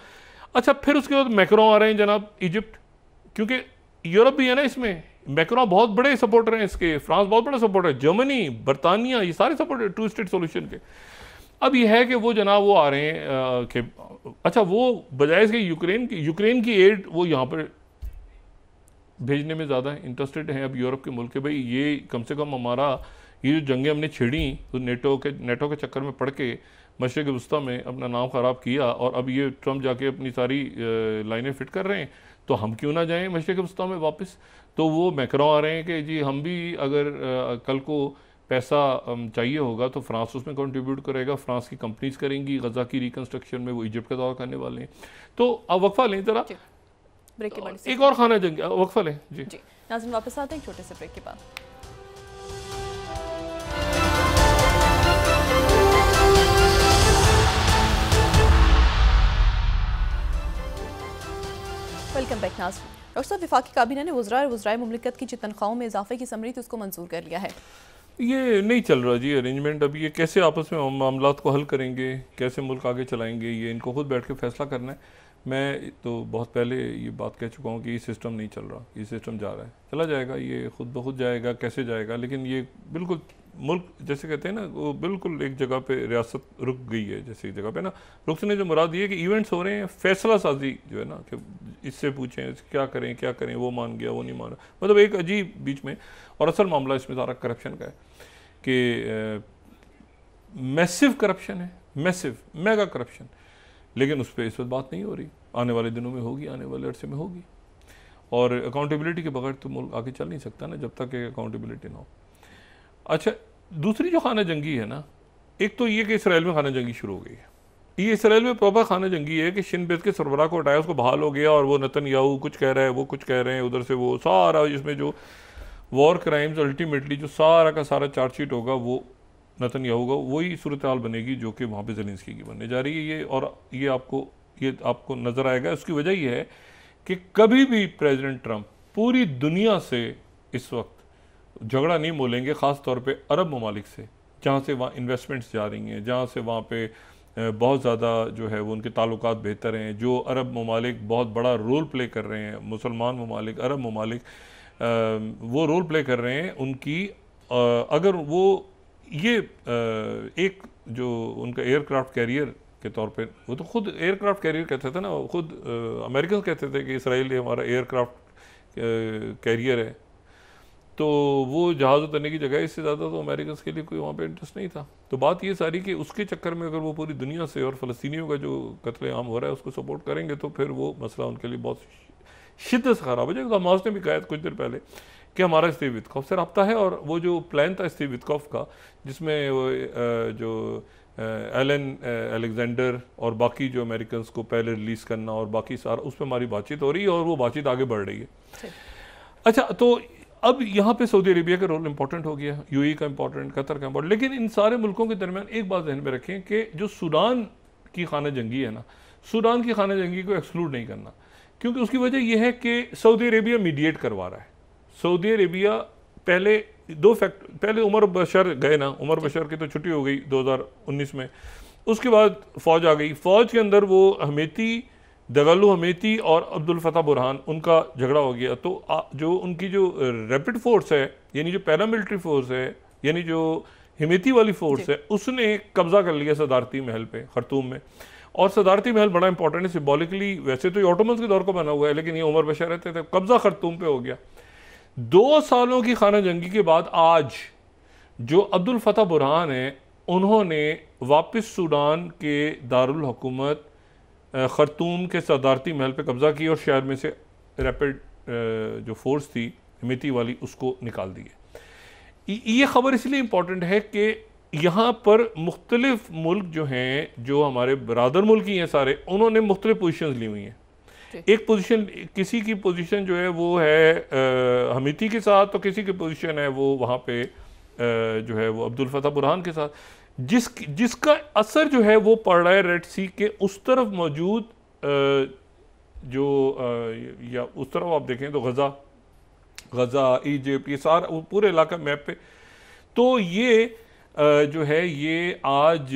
अच्छा, फिर उसके बाद मैक्रों आ रहे हैं जनाब इजिप्ट, क्योंकि यूरोप भी है ना इसमें। मैक्रों बहुत बड़े सपोर्टर हैं इसके, फ्रांस बहुत बड़ा सपोर्टर है, जर्मनी, बरतानिया, ये सारे सपोर्टर टू स्टेट सोल्यूशन के। अब यह है कि वो जनाब वो आ रहे हैं कि अच्छा वो बजाय इसके यूक्रेन की एड वो यहाँ पर भेजने में ज़्यादा इंटरेस्टेड हैं अब यूरोप के मुल्क के। भाई ये कम से कम हमारा ये जो जंगें हमने छिड़ी तो नेटो के चक्कर में पड़ के मशरिक़ वस्ता में अपना नाम ख़राब किया, और अब ये ट्रम्प जाके अपनी सारी लाइनें फिट कर रहे हैं, तो हम क्यों ना जाएं मशरिक़ वस्ता में वापस। तो वो मैक्रों आ रहे हैं कि जी हम भी अगर कल को पैसा चाहिए होगा तो फ्रांस उसमें कंट्रीब्यूट करेगा, फ्रांस की कंपनीज करेंगी गज़ा की रिकन्स्ट्रक्शन में, वो इजिप्ट का दौरा करने वाले हैं। तो अब वक्फा लें ज़रा,
ब्रेक के बाद
एक और खाना जंग वक्फा लें जी।
नाज़रीन वापस आते हैं छोटे से ब्रेक के बाद। वेलकम बैक नाज़रीन। डॉक्टर साहब, वफाकी काबीना ने वज़रा और वज़राए मुमलिकत की जो तनख्वाहों में इजाफे की समरी थी उसको मंजूर कर लिया है।
ये नहीं चल रहा जी अरेंजमेंट। अब ये कैसे आपस में मामलात को हल करेंगे, कैसे मुल्क आगे चलाएंगे, ये इनको खुद बैठ के फैसला करना है। मैं तो बहुत पहले ये बात कह चुका हूँ कि ये सिस्टम नहीं चल रहा, ये सिस्टम जा रहा है, चला जाएगा, ये खुद ब खुद जाएगा, कैसे जाएगा। लेकिन ये बिल्कुल मुल्क जैसे कहते हैं ना, वो बिल्कुल एक जगह पे रियासत रुक गई है, जैसे एक जगह पे ना रुकने जो मुराद ये कि इवेंट्स हो रहे हैं, फैसला साजी जो है ना कि इससे पूछें क्या करें, वो मान गया, वो नहीं मान रहा, मतलब एक अजीब बीच में। और असल मामला इसमें सारा करप्शन का है कि मैसिव करप्शन है, मैसिव मेगा करप्शन, लेकिन उस पर इस वक्त बात नहीं हो रही। आने वाले दिनों में होगी, आने वाले अरसे में होगी। और अकाउंटेबिलिटी के बगैर तो मुल्क आगे चल नहीं सकता ना, जब तक एक अकाउंटेबिलिटी ना हो। अच्छा, दूसरी जो खाना जंगी है ना, एक तो ये कि इसराइल में खाना जंगी शुरू हो गई है। ये इसराइल में प्रॉपर खाना जंगी है कि शिन बेत के सरबराह को हटाया, उसको बहाल हो गया, और वो नेतन्याहू कुछ कह रहा है, वो कुछ कह रहे हैं, उधर से वो सारा इसमें जो वॉर क्राइम्स अल्टीमेटली जो सारा का सारा चार्जशीट होगा वो नेतन्याहू का, वही सूरत हाल बनेगी जो कि वहाँ पे ज़ेलेंस्की की बनने जा रही है। ये और ये आपको नज़र आएगा। उसकी वजह ये है कि कभी भी प्रेसिडेंट ट्रंप पूरी दुनिया से इस वक्त झगड़ा नहीं मोलेंगे, ख़ास तौर पे अरब ममालिक से, जहाँ से वहाँ इन्वेस्टमेंट्स जा रही हैं, जहाँ से वहाँ पे बहुत ज़्यादा जो है वो उनके ताल्लुकात बेहतर हैं, जो अरब ममालिक बहुत बड़ा रोल प्ले कर रहे हैं, मुसलमान ममालिक, अरब ममालिक वो रोल प्ले कर रहे हैं उनकी। अगर वो ये एक जो उनका एयरक्राफ्ट कैरियर के तौर पे, वो तो खुद एयरक्राफ्ट कैरियर कहते थे ना, खुद अमेरिकन कहते थे कि इसराइल ये हमारा एयरक्राफ्ट कैरियर है। तो वो जहाज़ उतरने की जगह इससे ज़्यादा तो अमेरिकन के लिए कोई वहाँ पे इंटरेस्ट नहीं था। तो बात ये सारी कि उसके चक्कर में अगर वो पूरी दुनिया से और फ़लस्तीनियों का जो कत्लेआम हो रहा है उसको सपोर्ट करेंगे तो फिर वो मसला उनके लिए बहुत शिद्दत से ख़राब हो जाएगा। तो हमास ने भी कहा कुछ देर पहले कि हमारा स्टीव विटकॉफ से रब्ता है, और वो जो प्लान था स्टीव विटकॉफ का जिसमें वो जो एलन अलेक्जेंडर और बाकी जो अमेरिकन को पहले रिलीज़ करना और बाकी सारा, उस पर हमारी बातचीत हो रही है और वो बातचीत आगे बढ़ रही है। अच्छा, तो अब यहाँ पे सऊदी अरेबिया का रोल इंपॉर्टेंट हो गया, यूएई का इंपॉर्टेंट, कतर का इंपॉर्टेंट, लेकिन इन सारे मुल्कों के दरमियान एक बात ध्यान में रखें कि जो सूडान की खाना जंगी है ना, सूडान की खाना जंगी को एक्सक्लूड नहीं करना, क्योंकि उसकी वजह यह है कि सऊदी अरेबिया मीडिएट करवा रहा है। सऊदी अरेबिया पहले पहले उमर बशर गए ना, उमर बशर की तो छुट्टी हो गई 2019 में, उसके बाद फ़ौज आ गई। फ़ौज के अंदर वो हमेती, दगलू हमेती और अब्दुल फतह बुरहान, उनका झगड़ा हो गया। तो जो उनकी जो रैपिड फोर्स है, यानी जो पैरामिलिट्री फोर्स है, यानी जो हमेती वाली फोर्स है, उसने कब्जा कर लिया सदारती महल पे खरतूम में। और सदारती महल बड़ा इंपॉर्टेंट है सिम्बॉलिकली, वैसे तो ये ऑटोमन्स के दौर का बना हुआ है, लेकिन ये उमर बशर रहते थे, कब्जा खरतूम पे हो गया। 2 सालों की खाना जंगी के बाद आज जो अब्दुल फतह बुरहान है, उन्होंने वापस सूडान के दारुल हुकूमत खरतूम के सदारती महल पे कब्जा किया और शहर में से रैपिड जो फोर्स थी हमेती वाली उसको निकाल दिए। ये खबर इसलिए इम्पॉर्टेंट है कि यहाँ पर मुख्तलिफ मुल्क जो हैं, जो हमारे बरादर मुल्क ही हैं सारे, उन्होंने मुख्तलिफ पोजीशन ली हुई हैं। एक पोजीशन, किसी की पोजीशन जो है वो है हमीती के साथ, तो किसी की पोजीशन है वो वहाँ पे जो है वो अब्दुल फतह बुरहान के साथ, जिसका असर जो है वो पड़ रहा है रेड सी के उस तरफ मौजूद जो या उस तरफ आप देखें तो गज़ा, इजिप्ट, ये सारा पूरे इलाका मैप पे। तो ये जो है ये आज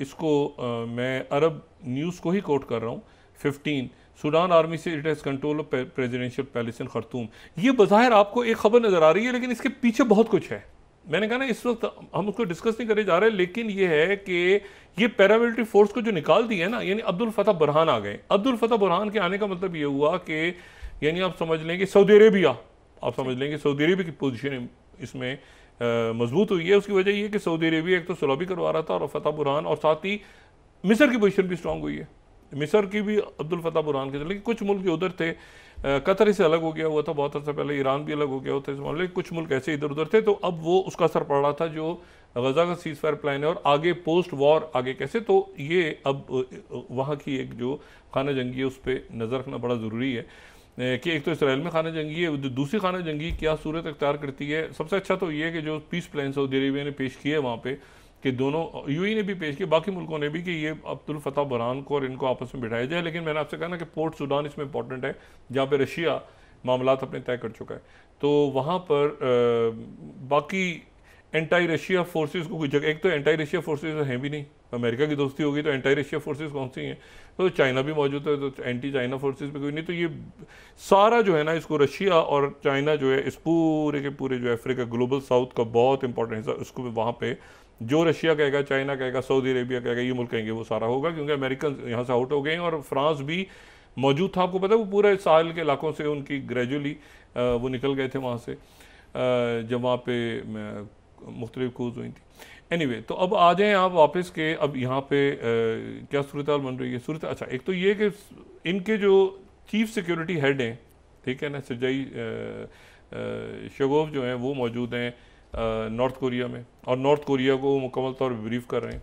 इसको मैं अरब न्यूज़ को ही कोट कर रहा हूँ, 15 सूडान आर्मी से it has control of presidential palace in Khartoum. ये बज़ाहिर आपको एक खबर नज़र आ रही है, लेकिन इसके पीछे बहुत कुछ है। मैंने कहा ना इस वक्त हम उसको डिस्कस नहीं करे जा रहे, लेकिन ये है कि ये पैरामिलिट्री फोर्स को जो निकाल दी है ना, यानी अब्दुल फतह बुरहान आ गए। अब्दुल फतह बुरहान के आने का मतलब ये हुआ कि यानी आप समझ लेंगे सऊदी अरेबिया, आप समझ लेंगे सऊदी अरेबिया की पोजीशन इसमें मजबूत हुई है। उसकी वजह ये कि सऊदी अरेबिया एक तो सुलह भी करवा रहा था और फतह बुरहान, और साथ ही मिस्र की पोजीशन भी स्ट्रांग हुई है। मिस्र की भी अब्दुल फतह बुरहान के, लेकिन कुछ मुल्क जो उधर थे, कतर से अलग हो गया हुआ था बहुत अर्सा पहले, ईरान भी अलग हो गया होता है इस मामले, कुछ मुल्क ऐसे इधर उधर थे। तो अब वो उसका असर पड़ रहा था जो गजा का सीज फायर प्लान है और आगे पोस्ट वॉर आगे कैसे। तो ये अब वहाँ की एक जो खाना जंगी है उस पर नज़र रखना बड़ा ज़रूरी है कि एक तो इसराइल में खाना जंगी है, दूसरी खाना जंगी क्या सूरत अख्तियार करती है। सबसे अच्छा तो ये है कि जो पीस प्लान सऊदी अरेबिया ने पेश किया है वहाँ पे, कि दोनों यूएई ने भी पेश किया, बाकी मुल्कों ने भी, कि ये अब्दुल फतह बुरहान को और इनको आपस में बिठाया जाए। लेकिन मैंने आपसे कहा ना कि पोर्ट सूडान इसमें इंपॉर्टेंट है, जहाँ पे रशिया मामलात अपने तय कर चुका है। तो वहाँ पर बाकी एंटी रशिया फोर्सेस को कोई जगह, एक तो एंटी रशिया फोर्सेस हैं भी नहीं, अमेरिका की दोस्ती होगी तो एंटी रशिया फोर्सेस कौन सी हैं, तो चाइना भी मौजूद है, तो एंटी चाइना फोर्सेस भी कोई नहीं। तो ये सारा जो है ना, इसको रशिया और चाइना जो है इस पूरे के पूरे जो अफ्रीका ग्लोबल साउथ का बहुत इंपॉर्टेंट हिस्सा, उसको वहाँ पे जो रशिया कहेगा, चाइना कहेगा, सऊदी अरेबिया कहेगा, ये मुल्क कहेंगे, वो सारा होगा, क्योंकि अमेरिकन यहाँ से आउट हो गए हैं। और फ्रांस भी मौजूद था, आपको पता है, वो पूरे साहिल के इलाकों से उनकी ग्रेजुअली वो निकल गए थे वहाँ से, जब वहाँ पे मुख्तलिफ कूज हुई थी। एनीवे, तो अब आ जाएँ आप वापस के, अब यहाँ पे क्या सूरत हाल बन रही है। सूरत, अच्छा, एक तो ये कि इनके जो चीफ सिक्योरिटी हेड हैं, ठीक है ना, सरजई शगोफ जो हैं, वो मौजूद हैं नॉर्थ कोरिया में, और नॉर्थ कोरिया को मुकम्मल तौर पर ब्रीफ कर रहे हैं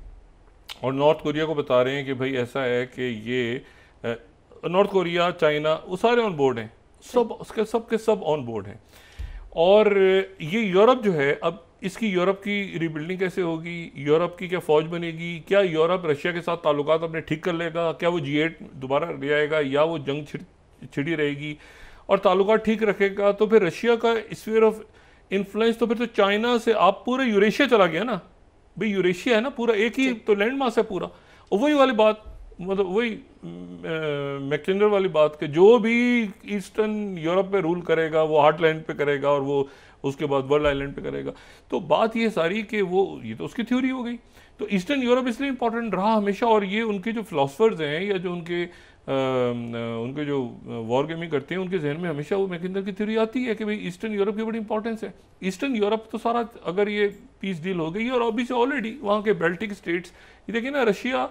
और नॉर्थ कोरिया को बता रहे हैं कि भाई ऐसा है कि ये नॉर्थ कोरिया, चाइना, वो सारे ऑन बोर्ड हैं, सब उसके सब के सब ऑन बोर्ड हैं। और ये यूरोप जो है, अब इसकी यूरोप की रीबिल्डिंग कैसे होगी, यूरोप की क्या फ़ौज बनेगी, क्या यूरोप रशिया के साथ ताल्लुकात अपने ठीक कर लेगा, क्या वो G8 दोबारा ले आएगा, या वो जंग छिड़ी रहेगी और ताल्लुकात ठीक रखेगा। तो फिर रशिया का स्फीयर ऑफ इन्फ्लुएंस, तो फिर तो चाइना से आप पूरे यूरेशिया चला गया ना भाई, यूरेशिया है ना पूरा, एक ही तो लैंड मास है पूरा। और वही वाली बात, मतलब वही मैकलिंडर वाली बात कि जो भी ईस्टर्न यूरोप पे रूल करेगा वो हार्टलैंड पे करेगा, और वो उसके बाद वर्ल्ड आइलैंड पे करेगा। तो बात ये सारी कि वो ये तो उसकी थ्योरी हो गई। तो ईस्टर्न यूरोप इसलिए इंपॉर्टेंट रहा हमेशा, और ये उनके जो फिलोसफर्स हैं या जो उनके जो वॉर गेमिंग करते हैं उनके जहन में हमेशा वो मैकेंजर की थ्योरी आती है कि भाई ईस्टर्न यूरोप की बड़ी इंपॉर्टेंस है। ईस्टर्न यूरोप तो सारा अगर ये पीस डील हो गई, और अभी से ऑलरेडी वहाँ के बेल्टिक स्टेट्स, ये देखिए ना, रशिया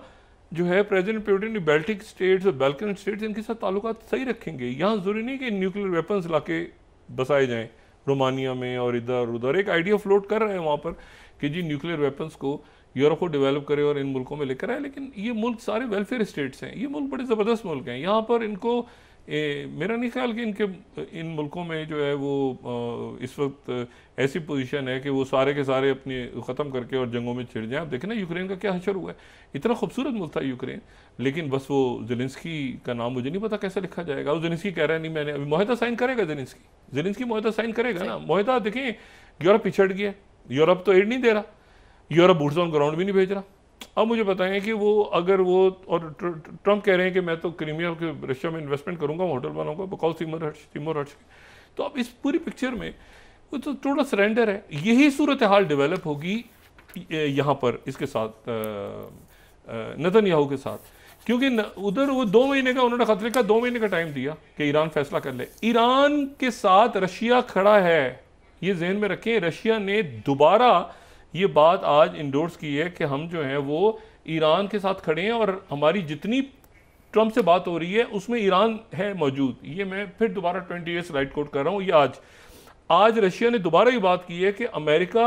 जो है प्रेसिडेंट पुतिन बेल्टिक स्टेट्स और बाल्कन स्टेट्स इनके साथ ताल्लुकात सही रखेंगे। यहाँ ज़रूरी नहीं कि न्यूक्लियर वेपन्स लाके बसाए जाएं रोमानिया में और इधर उधर। एक आइडिया फ्लोट कर रहे हैं वहाँ पर कि जी न्यूक्लियर वेपन्स को यूरोप को डेवलप करे और इन मुल्कों में लेकर आए, लेकिन ये मुल्क सारे वेलफेयर स्टेट्स हैं, ये मुल्क बड़े ज़बरदस्त मुल्क हैं। यहाँ पर इनको मेरा नहीं ख्याल कि इन मुल्कों में जो है वो इस वक्त ऐसी पोजीशन है कि वो सारे के सारे अपने ख़त्म करके और जंगों में छिड़ जाएं। आप देखें ना यूक्रेन का क्या हशर हुआ है, इतना खूबसूरत मुल्क था यूक्रेन, लेकिन बस वो ज़ेलेंस्की का नाम मुझे नहीं पता कैसे लिखा जाएगा। वो ज़ेलेंस्की कह रहा है नहीं मैंने अभी मुआहदा साइन करेगा, ज़ेलेंस्की मुआहदा साइन करेगा ना। मुआहदा देखें यूरोप पिछड़ गया, यूरोप तो एड नहीं दे रहा, यूरोप बूट्स ऑन ग्राउंड भी नहीं भेज रहा। अब मुझे बताएं कि वो अगर वो, और ट्रंप कह रहे हैं कि मैं तो क्रीमिया के रशिया में इन्वेस्टमेंट करूंगा, होटल बनाऊंगा बकौल तीमोर हर्ट्ज। तो अब इस पूरी पिक्चर में वो तो टोटल सरेंडर है। यही सूरत हाल डेवलप होगी यहाँ पर इसके साथ नेतन्याहू के साथ, क्योंकि उधर वो 2 महीने का उन्होंने खतरे का 2 महीने का टाइम दिया कि ईरान फैसला कर ले। ईरान के साथ रशिया खड़ा है, ये जहन में रखें। रशिया ने दोबारा ये बात आज इंडोर्स की है कि हम जो हैं वो ईरान के साथ खड़े हैं, और हमारी जितनी ट्रंप से बात हो रही है उसमें ईरान है मौजूद। ये मैं फिर दोबारा 20 ईयर्स राइट कोट कर रहा हूँ। ये आज रशिया ने दोबारा ये बात की है कि अमेरिका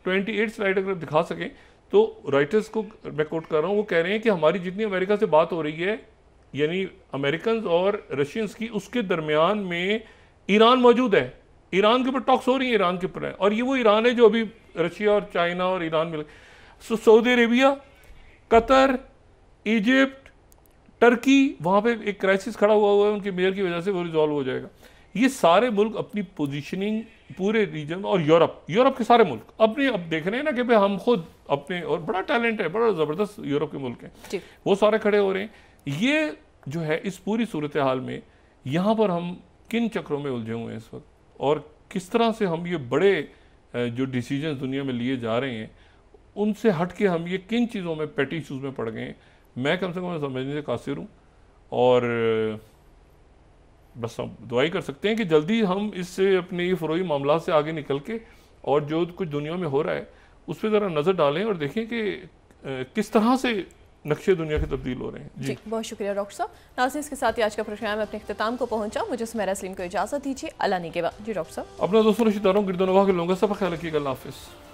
28 स्लाइड अगर दिखा सके तो राइटर्स को मैं कोट कर रहा हूँ, वो कह रहे हैं कि हमारी जितनी अमेरिका से बात हो रही है, यानी अमेरिकन और रशियंस की, उसके दरमियान में ईरान मौजूद है। ईरान के ऊपर टॉक्स हो रही है, ईरान के ऊपर है, और ये वो ईरान है जो अभी रशिया और चाइना और ईरान मिल, Saudi Arabia, Qatar, Egypt, Turkey, वहाँ पे एक क्राइसिस खड़ा हुआ है उनके मेयर की वजह से, वो रिजॉल्व हो जाएगा। ये सारे मुल्क अपनी पोजीशनिंग पूरे रीजन, और यूरोप के सारे मुल्क अपने अब देख रहे हैं ना कि भाई हम खुद अपने, और बड़ा टैलेंट है, बड़ा ज़बरदस्त यूरोप के मुल्क हैं, वो सारे खड़े हो रहे हैं। ये जो है इस पूरी सूरत हाल में यहाँ पर हम किन चक्रों में उलझे हुए हैं इस वक्त, और किस तरह से हम ये बड़े जो डिसीजन दुनिया में लिए जा रहे हैं उनसे हट के हम ये किन चीज़ों में, पेटी इशूज़ में पड़ गए हैं। मैं कम से कम समझने से कासिर हूँ, और बस हम दुआई कर सकते हैं कि जल्दी हम इससे अपने ये फ़रोई मामला से आगे निकल के, और जो कुछ दुनिया में हो रहा है उस पर ज़रा नज़र डालें और देखें कि किस तरह से नक्शे दुनिया के तब्दील हो रहे हैं।
जी बहुत शुक्रिया डॉक्टर साहब। नाज़रीन, इसके साथ ही आज का प्रोग्राम अपने इख्तिताम को पहुंचा। मुझे सुमेरा सलीम को इजाज़त दीजिए। अल्लाह निगहबान। जी डॉक्टर साहब,
अपना दोस्तों रिश्तेदारों गिरदोनवाह के लोगों का सब ख्याल रखिएगा। अल्लाह हाफ़िज़।